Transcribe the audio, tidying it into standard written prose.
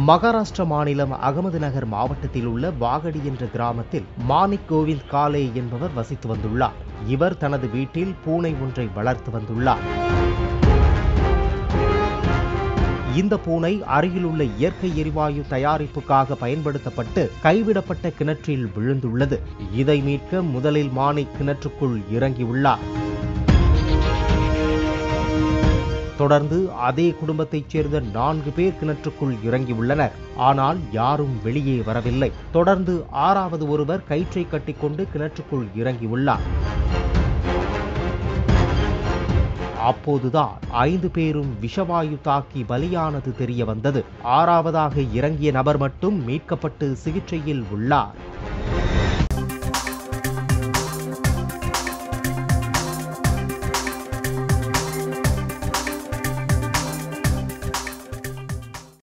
மகாராஷ்டிர மாநிலம் அகமதுநகர் மாவட்டத்தில் உள்ள வாகடி என்ற கிராமத்தில் மாணிக் கோவிந்த் காலே என்பவர் வசித்து வந்துள்ளார். இவர் தனது வீட்டில் பூனை ஒன்றை வளர்த்து வந்துள்ளார். இந்த பூனை அருகிலுள்ள இயற்கை எரிவாயு தயாரிப்புக்காக பயன்படுத்தப்பட்டு கைவிடப்பட்ட கிணற்றில் விழுந்துள்ளது. இதை மீட்க முதலில் மாணிக் கிணற்றுக்குள் இறங்கியுள்ளார். தொடர்ந்து அதே குடும்பத்தைச் சேர்ந்த 4 பேர் கிணற்றுக்குள் இறங்கியுள்ளனர். ஆனால் யாரும் வெளியே வரவில்லை. தொடர்ந்து 6வது ஒருவர் கயிற்றை கட்டிக்கொண்டு கிணற்றுக்குள் இறங்கியுள்ளார். அப்போதுதான் 5 பேரும் விஷவாயு தாக்கி பலியானது தெரிய வந்தது. 6வதாக இறங்கிய நபர் மட்டும் மீட்கப்பட்டு சிகிச்சையில் உள்ளார்.